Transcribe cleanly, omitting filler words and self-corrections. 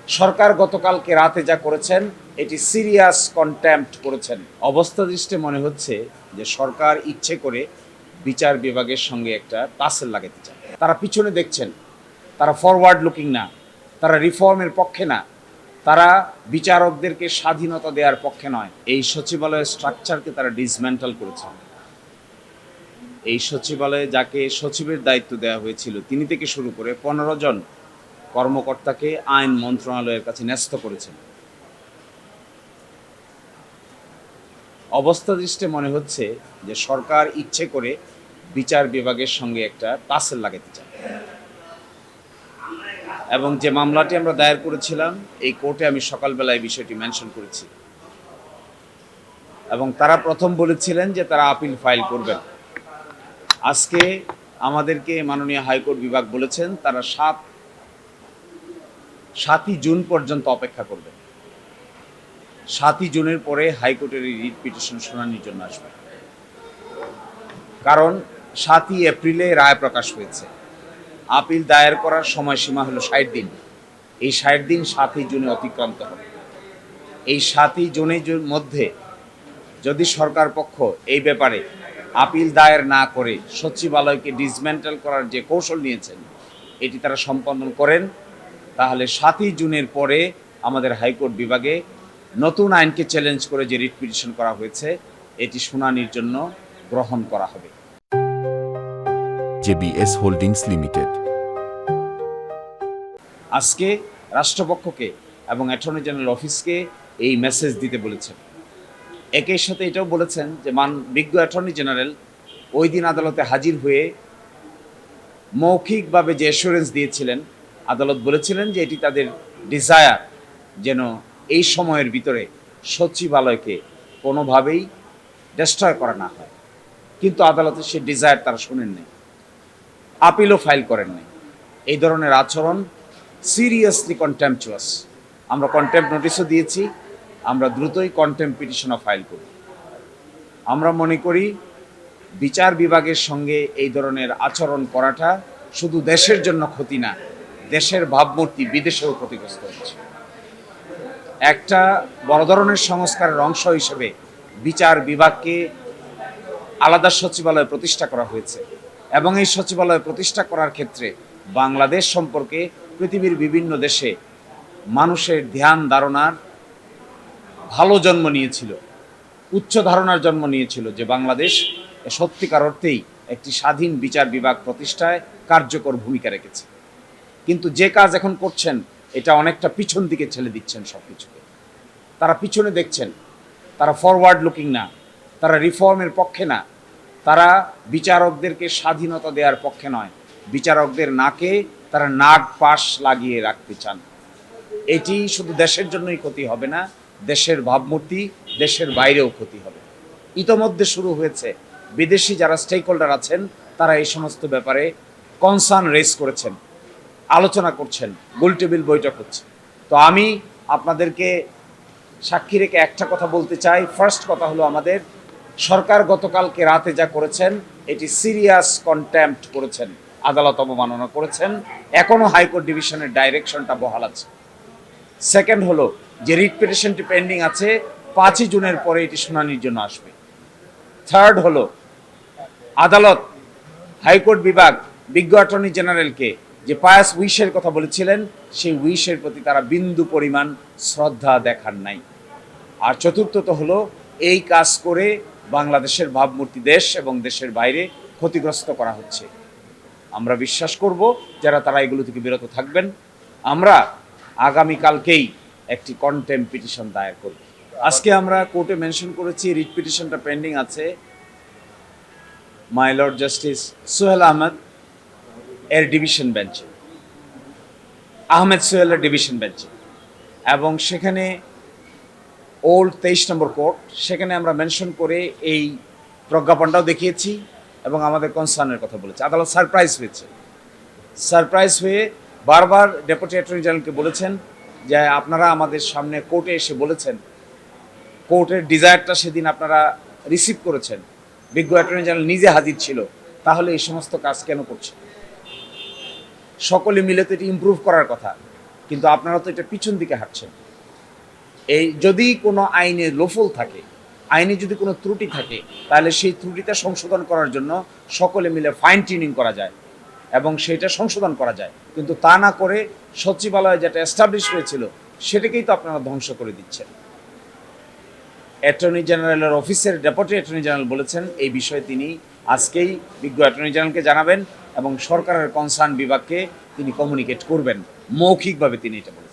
সরকার গতকালকে রাতে যা করেছেন এটি সিরিয়াস কন্টেম্প্ট করেছেন। অবস্থা দৃষ্টে মনে হচ্ছে যে সরকার ইচ্ছে করে বিচার বিভাগের সঙ্গে একটা টাসেল লাগাতে চায়। তারা পিছনে দেখছেন, তারা ফরওয়ার্ড লুকিং না, তারা রিফর্মের পক্ষে না, তারা বিচারকদেরকে স্বাধীনতা দেওয়ার পক্ষে নয়। এই সচিবালয়ের স্ট্রাকচারকে তারা ডিসমেন্টাল করেছেন। এই সচিবালয়ে যাকে সচিবের দায়িত্ব দেওয়া হয়েছিল তিনি থেকে শুরু করে 15 জন কর্মকর্তাকে আইন মন্ত্রণালয়ের কাছে ন্যস্ত করেছেন। অবস্থা দৃষ্টে মনে হচ্ছে যে সরকার ইচ্ছে করে বিচার বিভাগের সঙ্গে একটা টাসেল লাগাতে চায় এবং যে মামলাটি আমরা দায়ের করেছিলাম এই কোর্টে আমি সকালবেলায় বিষয়টি মেনশন করেছি এবং তারা প্রথম বলেছিলেন যে তারা আপিল ফাইল করবেন। আজকে আমাদেরকে মাননীয় হাইকোর্ট বিভাগ বলেছেন তারা 7ই জুন পর্যন্ত অপেক্ষা করবেন। 7ই জুনের পরে হাইকোর্টের এই রিট পিটিশন শুনানির জন্য আসবে, কারণ 7ই এপ্রিলে রায় প্রকাশ হয়েছে। আপিল দায়ের করার সময়সীমা হলো 60 দিন। এই 60 দিন 7ই জুনে অতিক্রান্ত হবে। এই 7ই জুনের মধ্যে যদি সরকার পক্ষ এই ব্যাপারে আপিল দায়ের না করে সচিবালয়কে ডিসমেন্টাল করার যে কৌশল নিয়েছেন এটি তারা সম্পন্ন করেন, তাহলে 7ই জুনের পরে আমাদের হাইকোর্ট বিভাগে নতুন আইনকে চ্যালেঞ্জ করে যে রিট পিটিশন করা হয়েছে এটি শুনানির জন্য গ্রহণ করা হবে। জেবিএস হোল্ডিংস লিমিটেড আজকে রাষ্ট্রপক্ষকে এবং অ্যাটর্নি জেনারেল অফিসকে এই মেসেজ দিতে বলেছেন। একই সাথে এটাও বলেছেন যে বিজ্ঞ অ্যাটর্নি জেনারেল ওই দিন আদালতে হাজির হয়ে মৌখিকভাবে যে অ্যাসুরেন্স দিয়েছিলেন, আদালত বলেছিলেন যে এটি তাদের ডিজায়ার যেন এই সময়ের ভিতরে সচিবালয়কে কোনোভাবেই ডিস্ট্রয় করা না হয়, কিন্তু আদালতের সে ডিজায়ার তারা শোনেন নাই, আপিলও ফাইল করেন নাই। এই ধরনের আচরণ সিরিয়াসলি কন্টেম্পচুয়াস। আমরা কন্টেম্প নোটিশও দিয়েছি, আমরা দ্রুতই কন্টেম্প পিটিশনও ফাইল করি। আমরা মনে করি বিচার বিভাগের সঙ্গে এই ধরনের আচরণ করাটা শুধু দেশের জন্য ক্ষতি না, দেশের ভাবমূর্তি বিদেশেও ক্ষতিগ্রস্ত হচ্ছে। একটা বড় ধরনের সংস্কারের অংশ হিসেবে বিচার বিভাগকে আলাদা সচিবালয় প্রতিষ্ঠা করা হয়েছে এবং এই সচিবালয় প্রতিষ্ঠা করার ক্ষেত্রে বাংলাদেশ সম্পর্কে পৃথিবীর বিভিন্ন দেশে মানুষের ধ্যান ধারণার ভালো জন্ম নিয়েছিল, উচ্চ ধারণার জন্ম নিয়েছিল যে বাংলাদেশ সত্যিকার অর্থেই একটি স্বাধীন বিচার বিভাগ প্রতিষ্ঠায় কার্যকর ভূমিকা রেখেছে। কিন্তু যে কাজ এখন করছেন এটা অনেকটা পিছন দিকে ঠেলে দিচ্ছেন সব কিছুকে। তারা পিছনে দেখছেন, তারা ফরওয়ার্ড লুকিং না, তারা রিফর্মের পক্ষে না, তারা বিচারকদেরকে স্বাধীনতা দেওয়ার পক্ষে নয়, বিচারকদের নাকে তারা নাক পাশ লাগিয়ে রাখতে চান। এটি শুধু দেশের জন্যই ক্ষতি হবে না, দেশের ভাবমূর্তি দেশের বাইরেও ক্ষতি হবে। ইতোমধ্যে শুরু হয়েছে, বিদেশি যারা স্টেক হোল্ডার আছেন তারা এই সমস্ত ব্যাপারে কনসার্ন রেজ করেছেন, আলোচনা করছেন, গোলটেবিল বৈঠক হচ্ছে। তো আমি আপনাদেরকে সাক্ষী রেখে একটা কথা বলতে চাই। ফার্স্ট কথা হলো, আমাদের সরকার গতকালকে রাতে যা করেছেন এটি সিরিয়াস কন্টেম্প্ট করেছেন, আদালত অবমাননা করেছেন। এখনও হাইকোর্ট ডিভিশনের ডাইরেকশনটা বহাল আছে। সেকেন্ড হলো যে রিট পিটিশনটি পেন্ডিং আছে, 5ই জুনের পরে এটি শুনানির জন্য আসবে। থার্ড হলো আদালত হাইকোর্ট বিভাগ বিজ্ঞ অ্যাটর্নি জেনারেলকে যে পায়াস উইশের কথা বলেছিলেন সেই উইশের প্রতি তারা বিন্দু পরিমাণ শ্রদ্ধা দেখান নাই। আর চতুর্থত হলো এই কাজ করে বাংলাদেশের ভাবমূর্তি দেশ এবং দেশের বাইরে ক্ষতিগ্রস্ত করা হচ্ছে। আমরা বিশ্বাস করব যারা তারা এগুলো থেকে বিরত থাকবেন। আমরা আগামীকালকেই একটি কন্টেম্প পিটিশন দায়ের করব। আজকে আমরা কোর্টে মেনশন করেছি রিট পিটিশনটা পেন্ডিং আছে my lord justice Sohel Ahmed এর ডিভিশন বেঞ্চে, আহমেদ সোহেলের ডিভিশন বেঞ্চে, এবং সেখানে ওল্ড 23 নম্বর কোর্ট, সেখানে আমরা মেনশন করে এই প্রজ্ঞাপনটাও দেখিয়েছি এবং আমাদের কনসার্নের কথা বলেছি। আদালত সারপ্রাইজ হয়েছে, সারপ্রাইজ হয়ে বারবার ডেপুটি অ্যাটর্নি জেনারেলকে বলেছেন যে আপনারা আমাদের সামনে কোর্টে এসে বলেছেন, কোর্টের ডিজায়ারটা সেদিন আপনারা রিসিভ করেছেন, বিজ্ঞ অ্যাটর্নি জেনারেল নিজে হাজির ছিল, তাহলে এই সমস্ত কাজ কেন করছে? সকলে মিলে তো এটি ইমপ্রুভ করার কথা। কিন্তু আপনারা তো এটা পিছন দিকে হাঁটছেন। এই যদি কোনো আইনে লোফল থাকে, আইনে যদি কোনো ত্রুটি থাকে, তাহলে সেই ত্রুটিটা সংশোধন করার জন্য সকলে মিলে ফাইন টিউনিং করা যায় এবং সেটা সংশোধন করা যায়। কিন্তু তা না করে সচিবালয় যেটা এস্টাবলিশ হয়েছিল সেটাকেই তো আপনারা ধ্বংস করে দিচ্ছেন। অ্যাটর্নি জেনারেলের অফিসের ডেপুটি অ্যাটর্নি জেনারেল বলেছেন এই বিষয়ে তিনি আজকেই বিজ্ঞ অ্যাটর্নি জেনারেলকে জানাবেন এবং সরকারের কনসার্ন বিভাগকে তিনি কমিউনিকেট করবেন, মৌখিকভাবে তিনি এটা বলেছেন।